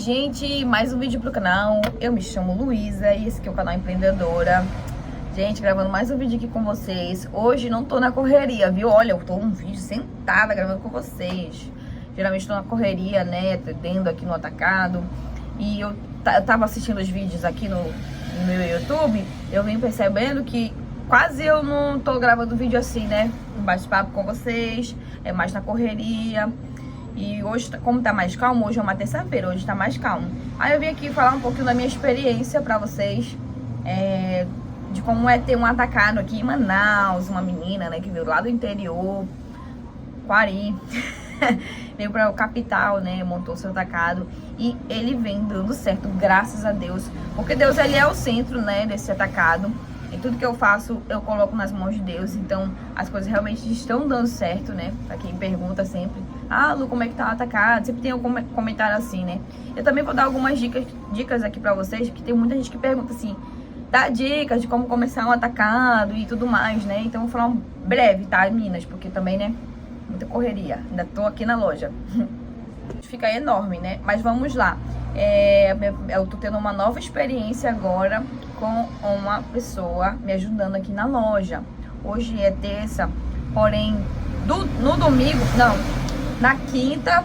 gente, mais um vídeo pro canal. Eu me chamo Luísa e esse aqui é o canal Empreendedora. Gente, gravando mais um vídeo aqui com vocês. Hoje não tô na correria, viu? Olha, eu tô num vídeo sentada gravando com vocês. Geralmente tô na correria, né, atendendo aqui no atacado. E eu tava assistindo os vídeos aqui no meu YouTube. Eu vim percebendo que quase eu não tô gravando vídeo assim, né, um bate-papo com vocês. É mais na correria. E hoje, como tá mais calmo, hoje é uma terça-feira, hoje tá mais calmo. Aí eu vim aqui falar um pouquinho da minha experiência pra vocês, de como é ter um atacado aqui em Manaus. Uma menina, né, que veio lá do interior, Quari, veio pra o capital, né, montou seu atacado. E ele vem dando certo, graças a Deus. Porque Deus, ele é o centro, né, desse atacado. E tudo que eu faço, eu coloco nas mãos de Deus. Então, as coisas realmente estão dando certo, né? Pra quem pergunta sempre, ah, Lu, como é que tá o atacado? Sempre tem algum comentário assim, né? Eu também vou dar algumas dicas aqui pra vocês, que tem muita gente que pergunta assim, dá dicas de como começar um atacado e tudo mais, né? Então, eu vou falar um breve, tá, meninas? Porque também, né, muita correria. Ainda tô aqui na loja. Fica enorme, né? Mas vamos lá. Eu tô tendo uma nova experiência agora com uma pessoa me ajudando aqui na loja. Hoje é terça, porém no domingo, não, na quinta,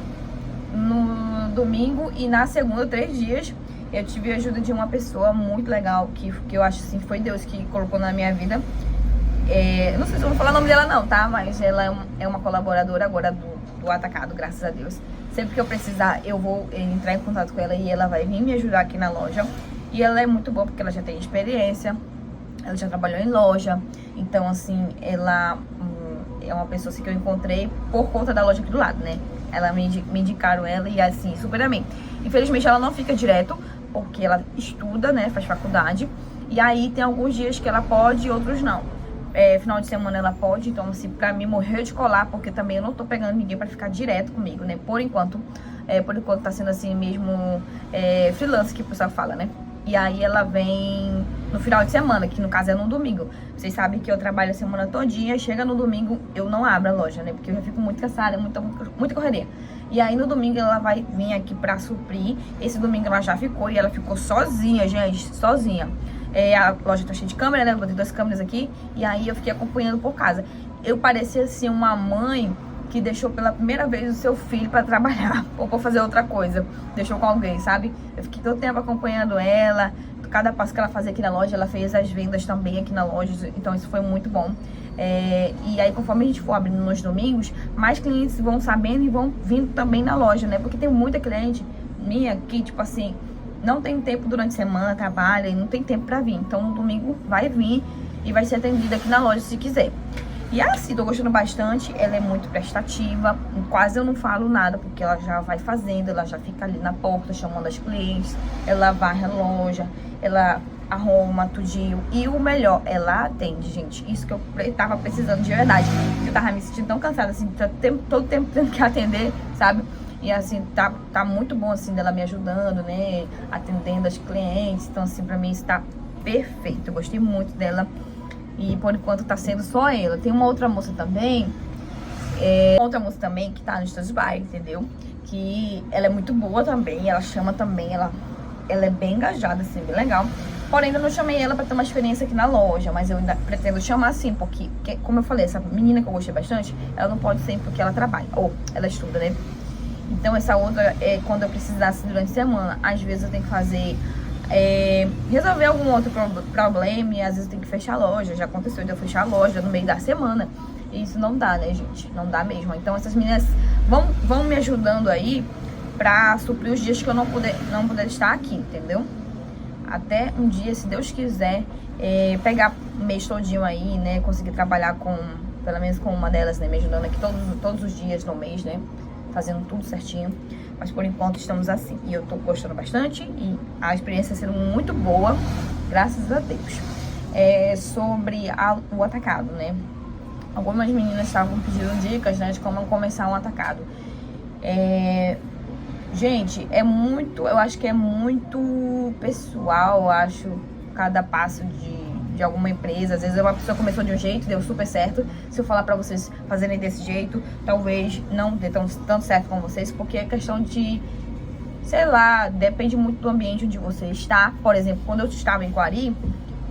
no domingo e na segunda, 3 dias, eu tive a ajuda de uma pessoa muito legal, que eu acho assim, foi Deus que colocou na minha vida. Não sei se eu vou falar o nome dela não, tá? Mas ela é uma colaboradora agora do atacado, graças a Deus. Sempre que eu precisar, eu vou entrar em contato com ela e ela vai vir me ajudar aqui na loja. E ela é muito boa porque ela já tem experiência, ela já trabalhou em loja. Então, assim, ela é uma pessoa assim, que eu encontrei por conta da loja aqui do lado, né? Ela me indicaram ela e assim, super amei. Infelizmente, ela não fica direto, porque ela estuda, né? Faz faculdade. E aí, tem alguns dias que ela pode e outros não. Final de semana ela pode, então assim, pra mim morreu de colar, porque também eu não tô pegando ninguém pra ficar direto comigo, né, por enquanto tá sendo assim mesmo, freelance que o pessoal fala, né, e aí ela vem no final de semana, que no caso é no domingo. Vocês sabem que eu trabalho a semana todinha, chega no domingo, eu não abro a loja, né, porque eu já fico muito cansada, muita correria. E aí no domingo ela vai vir aqui pra suprir. Esse domingo ela já ficou e ela ficou sozinha, gente, sozinha. A loja tá cheia de câmera, né? Eu botei 2 câmeras aqui. E aí eu fiquei acompanhando por casa. Eu parecia assim uma mãe que deixou pela primeira vez o seu filho pra trabalhar ou pra fazer outra coisa. Deixou com alguém, sabe? Eu fiquei todo tempo acompanhando ela. Cada passo que ela fazia aqui na loja, ela fez as vendas também aqui na loja. Então isso foi muito bom. E aí conforme a gente for abrindo nos domingos, mais clientes vão sabendo e vão vindo também na loja, né? Porque tem muita cliente minha que, tipo assim, não tem tempo durante a semana, trabalha e não tem tempo pra vir. Então no domingo vai vir e vai ser atendida aqui na loja se quiser. E assim, tô gostando bastante. Ela é muito prestativa. Quase eu não falo nada, porque ela já vai fazendo. Ela já fica ali na porta chamando as clientes. Ela varre a loja. Ela arruma tudinho. E o melhor, ela atende, gente. Isso que eu tava precisando de verdade. Eu tava me sentindo tão cansada, assim, todo tempo tendo que atender, sabe? E assim, tá muito bom, assim, dela me ajudando, né? Atendendo as clientes. Então, assim, pra mim isso tá perfeito. Eu gostei muito dela. E por enquanto tá sendo só ela. Tem uma outra moça também. Outra moça também que tá no stand-by, entendeu? Que ela é muito boa também. Ela chama também, ela é bem engajada, assim, bem legal. Porém, ainda não chamei ela pra ter uma experiência aqui na loja. Mas eu ainda pretendo chamar, sim, porque, como eu falei, essa menina que eu gostei bastante, ela não pode sempre porque ela trabalha. Ou ela estuda, né? Então essa outra quando eu precisasse durante a semana. Às vezes eu tenho que fazer, resolver algum outro problema. E às vezes eu tenho que fechar a loja. Já aconteceu de eu fechar a loja no meio da semana. E isso não dá, né, gente? Não dá mesmo. Então essas meninas vão me ajudando aí pra suprir os dias que eu não puder estar aqui, entendeu? Até um dia, se Deus quiser, pegar o mês todinho aí, né? Conseguir trabalhar pelo menos com uma delas, né? Me ajudando aqui todos os dias no mês, né? Fazendo tudo certinho. Mas por enquanto estamos assim. E eu tô gostando bastante. E a experiência está sendo muito boa, graças a Deus. Sobre o atacado, né? Algumas meninas estavam pedindo dicas, né? De como começar um atacado. Gente, eu acho que é muito pessoal, eu acho, cada passo de alguma empresa. Às vezes uma pessoa começou de um jeito, deu super certo. Se eu falar pra vocês fazerem desse jeito, talvez não dê tanto certo com vocês, porque é questão de sei lá, depende muito do ambiente onde você está. Por exemplo, quando eu estava em Quari,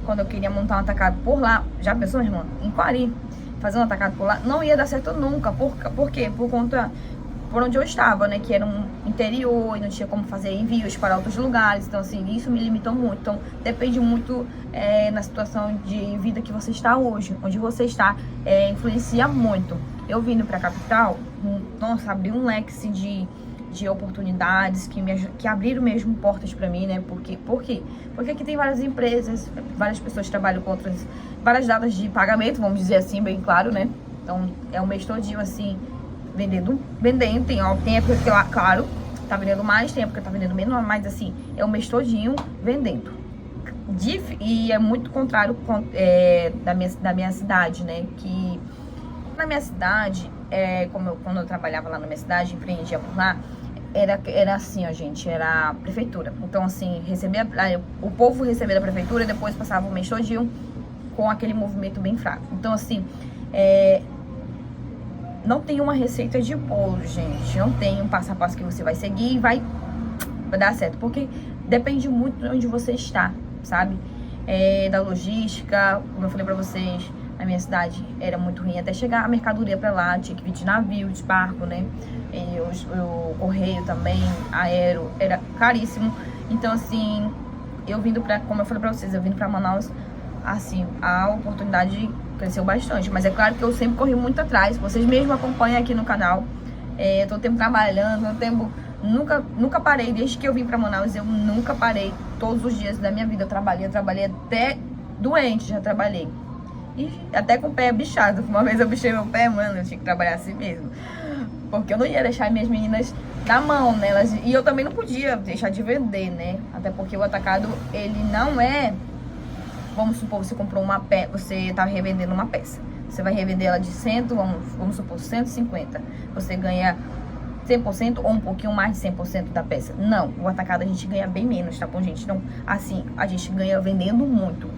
quando eu queria montar um atacado por lá, já pensou, minha irmã? Em Quari, fazer um atacado por lá, não ia dar certo nunca. Por quê? Por conta, por onde eu estava, né? Que era um interior e não tinha como fazer envios para outros lugares. Então, assim, isso me limitou muito. Então, depende muito na situação de vida que você está hoje. Onde você está, influencia muito. Eu vindo para a capital, nossa, abri um leque assim, de oportunidades que abriram mesmo portas para mim, né? Por quê? Porque aqui tem várias empresas, várias pessoas trabalham com várias datas de pagamento, vamos dizer assim, bem claro, né? Então, é um mês todinho, assim, vendendo. Tem época que, claro, tá vendendo mais, tem época que tá vendendo menos, mas, assim, é o mês todinho vendendo. E é muito contrário da minha cidade, né? Que na minha cidade, quando eu trabalhava lá na minha cidade, empreendia por lá, era assim, ó, gente, era a prefeitura. Então, assim, o povo recebia da prefeitura e depois passava o mês todinho com aquele movimento bem fraco. Então, assim, não tem uma receita de bolo, gente. Não tem um passo a passo que você vai seguir e vai dar certo. Porque depende muito de onde você está, sabe? Da logística, como eu falei pra vocês, na minha cidade era muito ruim até chegar a mercadoria pra lá, tinha que vir de navio, de barco, né? E o correio também, aéreo, era caríssimo. Então, assim, como eu falei pra vocês, eu vindo pra Manaus, assim, a oportunidade cresceu bastante. Mas é claro que eu sempre corri muito atrás, vocês mesmo acompanham aqui no canal. Tô tempo trabalhando, nunca parei, desde que eu vim pra Manaus, eu nunca parei. Todos os dias da minha vida eu trabalhei até doente, já trabalhei. E até com o pé bichado. Uma vez eu bichei meu pé, mano, eu tinha que trabalhar assim mesmo. Porque eu não ia deixar minhas meninas na mão, né? E eu também não podia deixar de vender, né? Até porque o atacado, ele não é... Vamos supor, você comprou uma peça, você tá revendendo uma peça. Você vai revender ela de 100, vamos supor, 150. Você ganha 100% ou um pouquinho mais de 100% da peça. Não, o atacado a gente ganha bem menos, tá bom, gente? Então, assim, a gente ganha vendendo muito.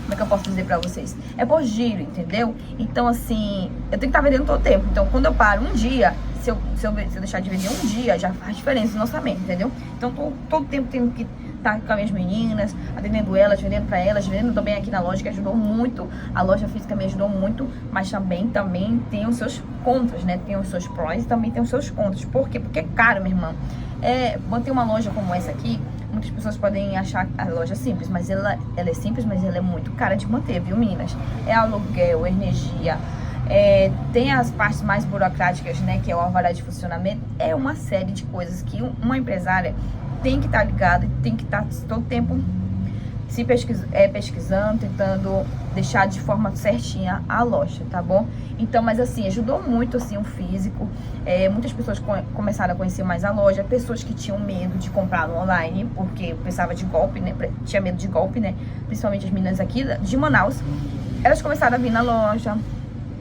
Como é que eu posso dizer pra vocês? É por giro, entendeu? Então, assim, eu tenho que estar vendendo todo o tempo. Então, quando eu paro um dia, se eu deixar de vender um dia, já faz diferença no orçamento, entendeu? Então, todo tempo tenho que estar com as minhas meninas, atendendo elas, vendendo pra elas, vendendo também aqui na loja, que ajudou muito. A loja física me ajudou muito, mas também tem os seus contras, né? Tem os seus prós e também tem os seus contras. Por quê? Porque é caro, minha irmã. Manter uma loja como essa aqui, muitas pessoas podem achar a loja simples, mas ela é simples, mas ela é muito cara de manter, viu, meninas? É aluguel, energia, tem as partes mais burocráticas, né, que é o alvará de funcionamento. É uma série de coisas que uma empresária tem que estar ligada, tem que estar todo tempo se pesquisando, tentando deixar de forma certinha a loja, tá bom? Então, mas assim, ajudou muito assim o físico. Muitas pessoas começaram a conhecer mais a loja, pessoas que tinham medo de comprar no online, porque pensava de golpe, né? Tinha medo de golpe, né? Principalmente as meninas aqui de Manaus. Elas começaram a vir na loja,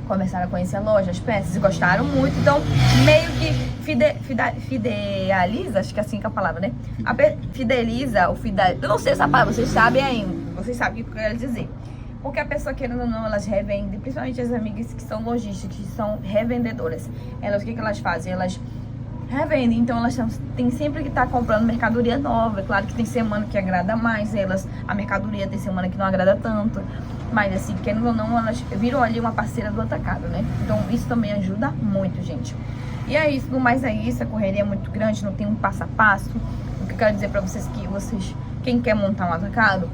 começaram a conhecer a loja, as peças, e gostaram muito. Então, meio que fideliza, acho que é assim que é a palavra, né? Eu não sei essa palavra, vocês sabem ainda. Vocês sabem o que eu quero dizer. Porque a pessoa, querendo ou não, elas revendem, principalmente as amigas que são lojistas, que são revendedoras. O que elas fazem? Elas revendem, então elas têm sempre que estar comprando mercadoria nova. É claro que tem semana que agrada mais a mercadoria tem semana que não agrada tanto. Mas assim, querendo ou não, elas viram ali uma parceira do atacado, né? Então isso também ajuda muito, gente. E é isso, no mais é isso, a correria é muito grande, não tem um passo a passo. O que eu quero dizer pra vocês que quem quer montar um atacado,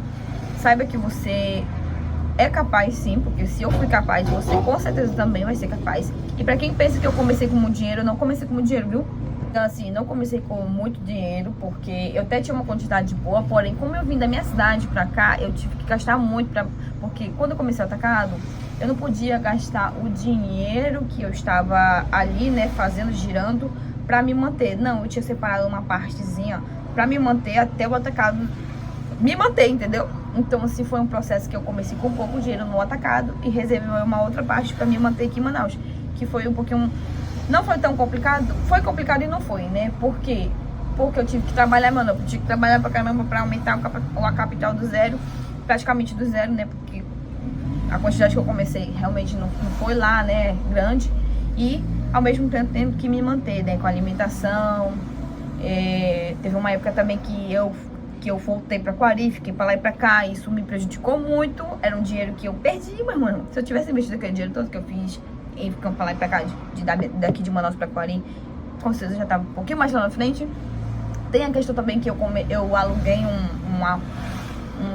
saiba que você é capaz sim, porque se eu fui capaz, você com certeza também vai ser capaz. E pra quem pensa que eu comecei com muito dinheiro, eu não comecei com muito dinheiro, viu? Então assim, não comecei com muito dinheiro, porque eu até tinha uma quantidade boa, porém, como eu vim da minha cidade pra cá, eu tive que gastar muito, porque quando eu comecei o atacado, eu não podia gastar o dinheiro que eu estava ali, né, girando, pra me manter. Não, eu tinha separado uma partezinha pra me manter até o atacado me manter, entendeu? Então, assim, foi um processo que eu comecei com pouco dinheiro no atacado e reservei uma outra parte pra me manter aqui em Manaus, que foi um pouquinho... Não foi tão complicado, foi complicado e não foi, né? Por quê? Porque eu tive que trabalhar, mano, eu tive que trabalhar pra caramba pra aumentar a capital do zero, praticamente do zero, né? Porque a quantidade que eu comecei realmente não foi lá, né, grande. E, ao mesmo tempo, tendo que me manter, né, com alimentação, Teve uma época também que eu voltei pra Coari, fiquei pra lá e pra cá, isso me prejudicou muito. Era um dinheiro que eu perdi, mas, mano, se eu tivesse investido aquele dinheiro todo que eu fiz em ficando pra lá e pra cá, daqui de Manaus pra Coari, com certeza já tava um pouquinho mais lá na frente. Tem a questão também que eu aluguei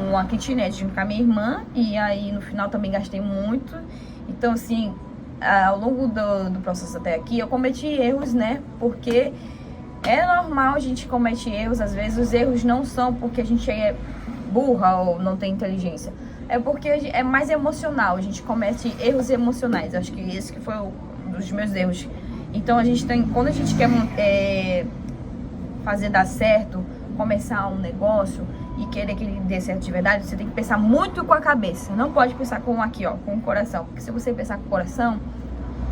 uma kitnet junto com a minha irmã, e aí no final também gastei muito. Então, assim, ao longo do processo até aqui, eu cometi erros, né? Porque é normal, a gente comete erros. Às vezes os erros não são porque a gente é burra ou não tem inteligência. É porque é mais emocional, a gente comete erros emocionais. Acho que esse que foi um dos meus erros. Então, quando a gente quer fazer dar certo, começar um negócio e querer que ele dê certo de verdade, você tem que pensar muito com a cabeça. Não pode pensar com o coração. Porque se você pensar com o coração,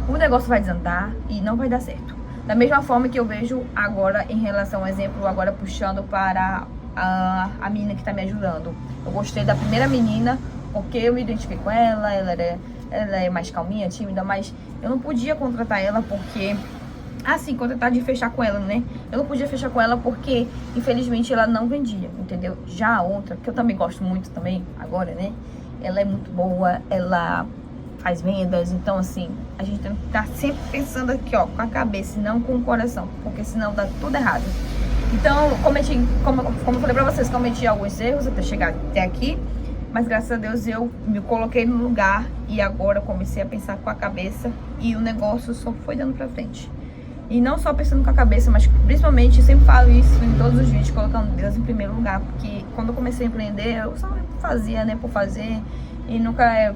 o negócio vai desandar e não vai dar certo. Da mesma forma que eu vejo agora em relação ao exemplo, agora puxando para a menina que tá me ajudando. Eu gostei da primeira menina porque eu me identifiquei com ela é mais calminha, tímida, mas eu não podia contratar ela porque... Assim, contratar de fechar com ela, né? Eu não podia fechar com ela porque, infelizmente, ela não vendia, entendeu? Já a outra, que eu também gosto muito também, agora, né? Ela é muito boa, ela faz vendas, então, assim, a gente tem que estar sempre pensando aqui, ó, com a cabeça e não com o coração, porque senão dá tudo errado. Então, como eu falei pra vocês, cometi alguns erros até chegar até aqui, mas graças a Deus eu me coloquei no lugar e agora eu comecei a pensar com a cabeça e o negócio só foi dando pra frente. E não só pensando com a cabeça, mas principalmente, sempre falo isso em todos os vídeos, colocando Deus em primeiro lugar. Porque quando eu comecei a empreender, eu só fazia, né, por fazer. E nunca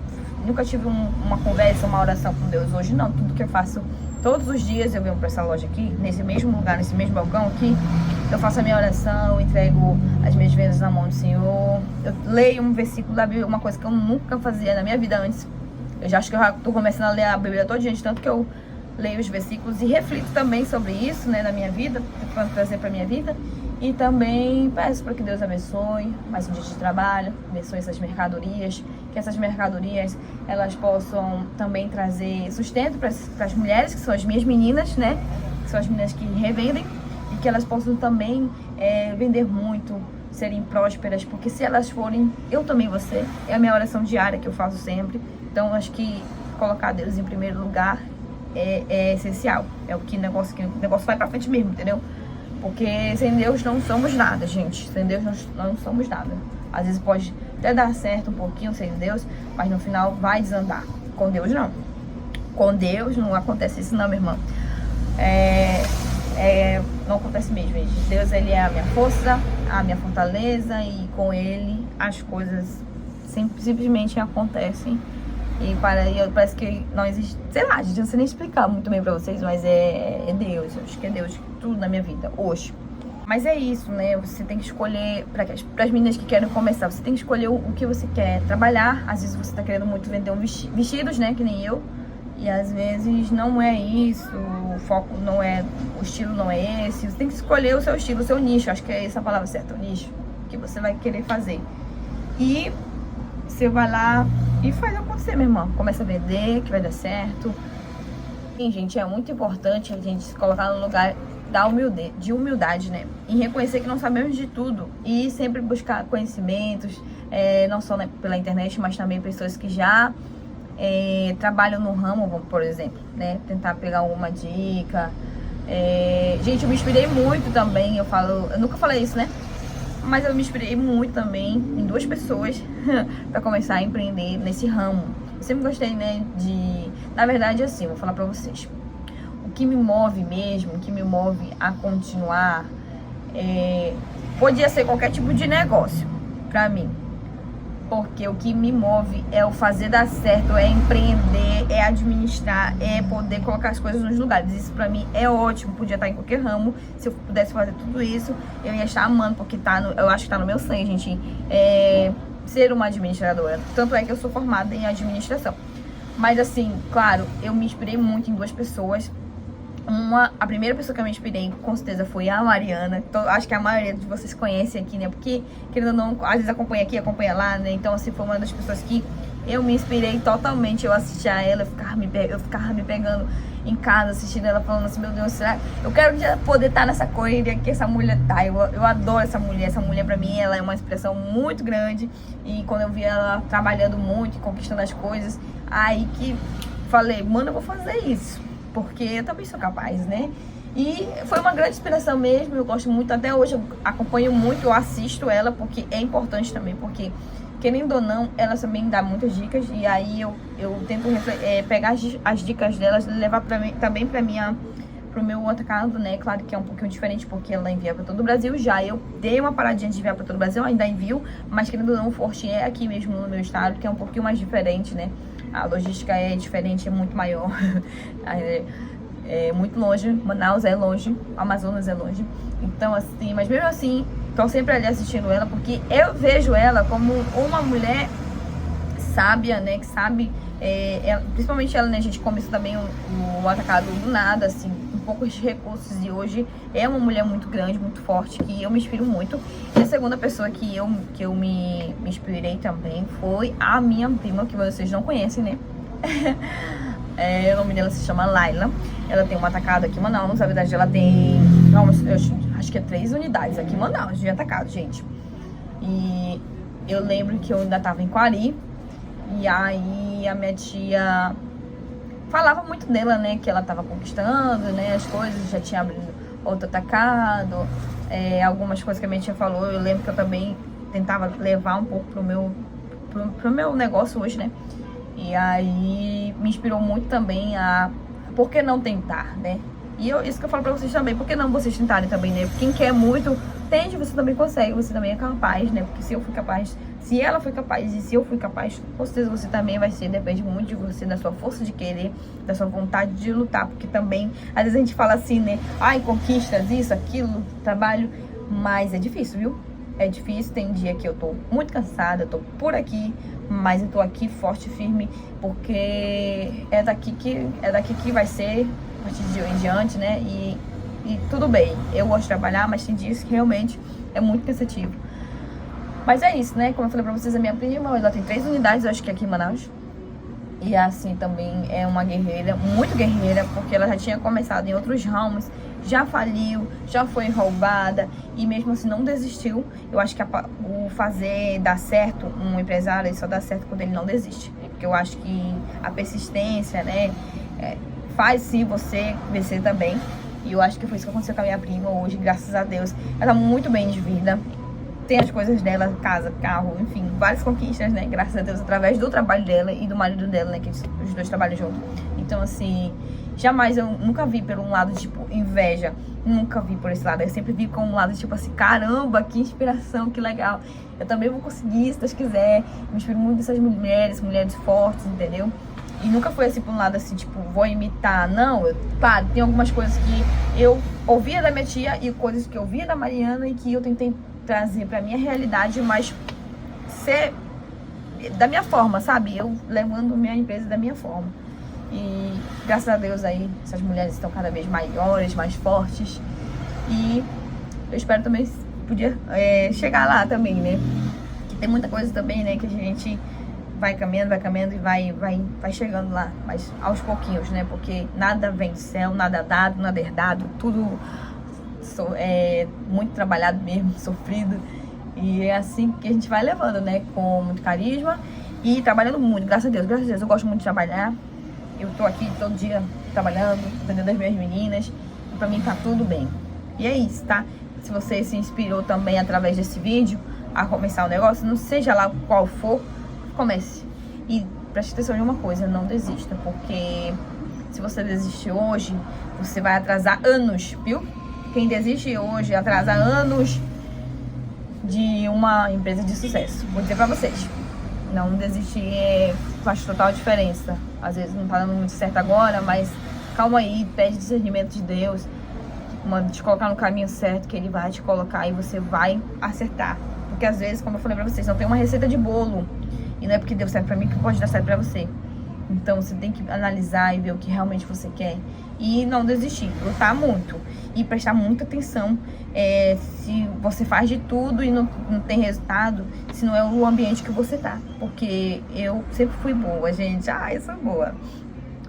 tive uma conversa, uma oração com Deus. Hoje não, tudo que eu faço, todos os dias eu venho pra essa loja aqui, nesse mesmo lugar, nesse mesmo balcão aqui. Eu faço a minha oração, eu entrego as minhas vendas na mão do Senhor. Eu leio um versículo da Bíblia, uma coisa que eu nunca fazia na minha vida antes. Eu já acho que eu já tô começando a ler a Bíblia todo dia, de tanto que eu leio os versículos e reflito também sobre isso, né, na minha vida, tentando trazer para minha vida. E também peço para que Deus abençoe mais um dia de trabalho, abençoe essas mercadorias, que essas mercadorias elas possam também trazer sustento para as mulheres, que são as minhas meninas, né, que são as meninas que revendem, e que elas possam também vender muito, serem prósperas, porque se elas forem, eu também vou ser. É a minha oração diária que eu faço sempre. Então, acho que colocar Deus em primeiro lugar é essencial. É o negócio vai pra frente mesmo, entendeu? Porque sem Deus não somos nada, gente. Sem Deus não somos nada. Às vezes pode até dar certo um pouquinho sem Deus, mas no final vai desandar. Com Deus não. Com Deus não acontece isso não, minha irmã. Não acontece mesmo, gente. Deus, ele é a minha força, a minha fortaleza, e com ele as coisas simplesmente acontecem. E parece que não existe, sei lá, gente, não sei nem explicar muito bem pra vocês, mas é Deus, eu acho que é Deus, tudo na minha vida, hoje. Mas é isso, né, você tem que escolher, para as meninas que querem começar, você tem que escolher o que você quer trabalhar. Às vezes você tá querendo muito vender vestidos, né, que nem eu, e às vezes não é isso, o foco não é, o estilo não é esse. Você tem que escolher o seu estilo, o seu nicho, acho que é essa a palavra certa, o nicho, que você vai querer fazer. E você vai lá e faz acontecer, meu irmão. Começa a vender, que vai dar certo. Sim, gente, é muito importante a gente se colocar no lugar de humildade, né? E reconhecer que não sabemos de tudo. E sempre buscar conhecimentos, não só pela internet, mas também pessoas que já trabalham no ramo, por exemplo, né? Tentar pegar alguma dica. Gente, eu me inspirei muito também. Eu nunca falei isso, né? Mas eu me inspirei muito também em duas pessoas para começar a empreender nesse ramo. Eu sempre gostei, né, na verdade, assim, vou falar pra vocês. O que me move mesmo, o que me move a continuar, podia ser qualquer tipo de negócio pra mim. Porque o que me move é o fazer dar certo, é empreender, é administrar, é poder colocar as coisas nos lugares. Isso pra mim é ótimo, podia estar em qualquer ramo. Se eu pudesse fazer tudo isso, eu ia estar amando, porque eu acho que tá no meu sangue, gente, ser uma administradora. Tanto é que eu sou formada em administração. Mas assim, claro, eu me inspirei muito em duas pessoas. A primeira pessoa que eu me inspirei, com certeza, foi a Mariana. Acho que a maioria de vocês conhecem aqui, né? Porque, querendo ou não, às vezes acompanha aqui, acompanha lá, né? Então, assim, foi uma das pessoas que eu me inspirei totalmente, eu assistia ela, eu ficava me pegando em casa, assistindo ela, falando assim, meu Deus, será? Eu quero poder estar nessa correria que essa mulher tá, eu adoro essa mulher pra mim, ela é uma inspiração muito grande, e quando eu vi ela trabalhando muito, conquistando as coisas, aí que falei, mano, eu vou fazer isso, porque eu também sou capaz, né? E foi uma grande inspiração mesmo, eu gosto muito, até hoje eu acompanho muito, eu assisto ela, porque é importante também, porque querendo ou não, ela também dá muitas dicas, e aí eu tento pegar as dicas delas e levar também pro meu atacado, né? Claro que é um pouquinho diferente, porque ela envia para todo o Brasil. Já eu dei uma paradinha de enviar para todo o Brasil, ainda envio, mas querendo ou não, o forte é aqui mesmo no meu estado, que é um pouquinho mais diferente, né? A logística é diferente, é muito maior. É muito longe, Manaus é longe, Amazonas é longe. Então, assim, mas mesmo assim, tô sempre ali assistindo ela, porque eu vejo ela como uma mulher sábia, né? Que sabe, principalmente ela, né? A gente começou também o atacado do nada, assim, com poucos recursos. E hoje é uma mulher muito grande, muito forte, que eu me inspiro muito. E a segunda pessoa que eu me inspirei também foi a minha prima, que vocês não conhecem, né? O nome dela se chama Laila. Ela tem um atacado aqui em Manaus. Na verdade, ela tem, eu acho que é 3 unidades aqui em Manaus de atacado, gente. E eu lembro que eu ainda tava em Quari. E aí a minha tia falava muito dela, né? Que ela tava conquistando, né? As coisas, já tinha abrido outro atacado. Algumas coisas que a minha tia falou, eu lembro que eu também tentava levar um pouco pro meu negócio hoje, né? E aí me inspirou muito também a por que não tentar, né? E isso que eu falo pra vocês também, por que não vocês tentarem também, né? Quem quer muito, tente, você também consegue, você também é capaz, né? Porque se eu fui capaz, se ela foi capaz e se eu fui capaz, com certeza você também vai ser, depende muito de você, da sua força de querer, da sua vontade de lutar, porque também, às vezes a gente fala assim, né? Ai, conquistas, isso, aquilo, trabalho, mas é difícil, viu? É difícil, tem dia que eu tô muito cansada, eu tô por aqui, mas eu tô aqui forte e firme, porque é daqui que vai ser, a partir de hoje em diante, né? E tudo bem, eu gosto de trabalhar, mas tem dias que realmente é muito cansativo. Mas é isso, né? Como eu falei pra vocês, a minha prima, ela tem 3 unidades, acho que aqui em Manaus. E assim, também é uma guerreira, muito guerreira, porque ela já tinha começado em outros ramos, já faliu, já foi roubada e mesmo assim não desistiu. Eu acho que o fazer dar certo, um empresário, ele só dá certo quando ele não desiste. Porque eu acho que a persistência, né, faz sim você vencer também. E eu acho que foi isso que aconteceu com a minha prima hoje, graças a Deus. Ela tá muito bem de vida. Tem as coisas dela, casa, carro, enfim, várias conquistas, né? Graças a Deus, através do trabalho dela e do marido dela, né? Que os dois trabalham junto. Então, assim, jamais eu nunca vi por um lado, tipo, inveja. Nunca vi por esse lado. Eu sempre vi com um lado, tipo assim, caramba, que inspiração, que legal. Eu também vou conseguir, se Deus quiser. Me inspiro muito dessas mulheres fortes, entendeu? E nunca foi assim por um lado assim, tipo, vou imitar. Não, claro, tem algumas coisas que eu ouvia da minha tia e coisas que eu via da Mariana e que eu tentei trazer pra minha realidade, mas ser da minha forma, sabe? Eu levando minha empresa da minha forma. E graças a Deus aí, essas mulheres estão cada vez maiores, mais fortes. E eu espero também poder chegar lá também, né? Que tem muita coisa também, né? Que a gente vai caminhando e vai chegando lá. Mas aos pouquinhos, né? Porque nada vem do céu, nada dado, nada herdado. Tudo muito trabalhado mesmo, sofrido. E é assim que a gente vai levando, né? Com muito carisma e trabalhando muito, graças a Deus. Graças a Deus, eu gosto muito de trabalhar. Eu tô aqui todo dia trabalhando, atendendo as minhas meninas. E pra mim tá tudo bem. E é isso, tá? Se você se inspirou também através desse vídeo a começar o negócio, não seja lá qual for, comece. E preste atenção em uma coisa, não desista. Porque se você desistir hoje, você vai atrasar anos, viu? Quem desiste hoje atrasa anos de uma empresa de sucesso. Vou dizer pra vocês, não desistir faz total diferença. Às vezes não tá dando muito certo agora, mas calma aí, pede discernimento de Deus, te colocar no caminho certo, que Ele vai te colocar e você vai acertar. Porque às vezes, como eu falei pra vocês, não tem uma receita de bolo. E não é porque deu certo pra mim que pode dar certo pra você. Então você tem que analisar e ver o que realmente você quer. E não desistir, lutar muito. E prestar muita atenção se você faz de tudo e não tem resultado se não é o ambiente que você tá. Porque eu sempre fui boa, gente. Eu sou boa.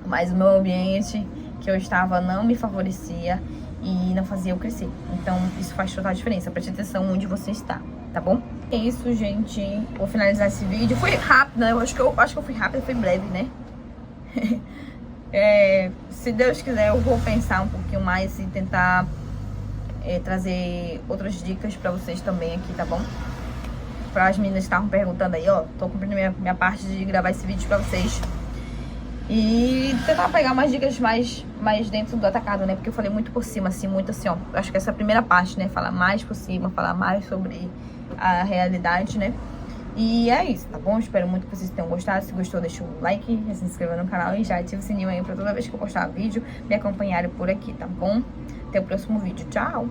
Mas o meu ambiente que eu estava não me favorecia e não fazia eu crescer. Então, isso faz total diferença. Preste atenção onde você está, tá bom? É isso, gente. Vou finalizar esse vídeo. Foi rápido, né? Eu acho que eu fui rápido, foi breve, né? Se Deus quiser, eu vou pensar um pouquinho mais e tentar trazer outras dicas pra vocês também aqui, tá bom? Para as meninas que estavam perguntando aí, ó. Tô cumprindo minha parte de gravar esse vídeo pra vocês. E tentar pegar umas dicas mais dentro do atacado, né? Porque eu falei muito por cima, assim, muito assim, ó. Acho que essa é a primeira parte, né? Falar mais por cima, falar mais sobre a realidade, né? E é isso, tá bom? Espero muito que vocês tenham gostado. Se gostou, deixa o like, se inscreva no canal e já ativa o sininho aí pra toda vez que eu postar vídeo me acompanharem por aqui, tá bom? Até o próximo vídeo. Tchau!